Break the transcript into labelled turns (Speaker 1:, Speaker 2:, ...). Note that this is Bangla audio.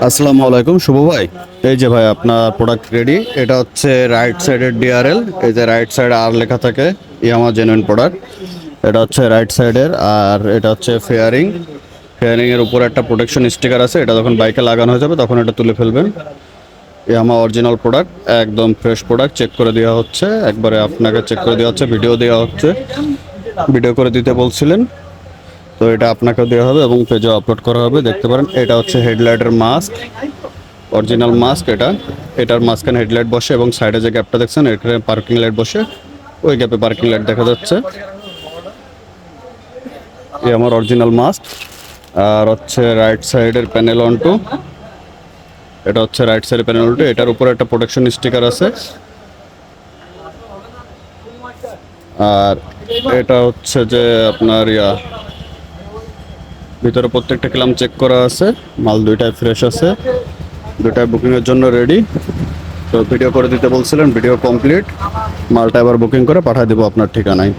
Speaker 1: আসসালামু আলাইকুম শুভ ভাই। এই যে ভাই আপনার প্রোডাক্ট রেডি। এটা হচ্ছে রাইট সাইডের ডিআরএল। এই যে রাইট সাইডে আর লেখা থাকে ইয়ামা জেনুইন প্রোডাক্ট। এটা হচ্ছে রাইট সাইডের, আর এটা হচ্ছে ফেয়ারিং। ফেয়ারিং এর উপরে একটা প্রোটেকশন স্টিকার আছে, এটা যখন বাইকে লাগানো হয়ে যাবে তখন এটা তুলে ফেলবেন। ইয়ামা অরিজিনাল প্রোডাক্ট, একদম ফ্রেশ প্রোডাক্ট। চেক করে দেওয়া হচ্ছে, একবারে আপনাকে চেক করে দেওয়া হচ্ছে, ভিডিও দেওয়া হচ্ছে। ভিডিও করে দিতে বলছিলেন, তো এটা আপনাকেও দেওয়া হবে এবং পেজে আপলোড করা হবে, দেখতে পারেন। এটা হচ্ছে হেডলাইটের মাস্ক, অরিজিনাল মাস্ক। এটার মাঝখানে হেডলাইট বসে এবং সাইডে যে গ্যাপটা দেখছেন এখানে পার্কিং লাইট বসে, ওই গ্যাপে পার্কিং লাইট দেখা যাচ্ছে। এই আমার অরিজিনাল মাস্ক। আর হচ্ছে রাইট সাইডের প্যানেল অন টু, এটা হচ্ছে রাইট সাইডের প্যানেল অন টু। এটার উপরে একটা প্রোটেকশন স্টিকার আছে। আর এটা হচ্ছে যে আপনার ভিতরে প্রত্যেকটা ক্লাম চেক করা আছে, মাল দুইটাই ফ্রেশ আছে, দুইটাই বুকিংয়ের জন্য রেডি। তো ভিডিও করে দিতে বলছিলেন, ভিডিও কমপ্লিট। মালটা এবার বুকিং করে পাঠিয়ে দেবো আপনার ঠিকানায়।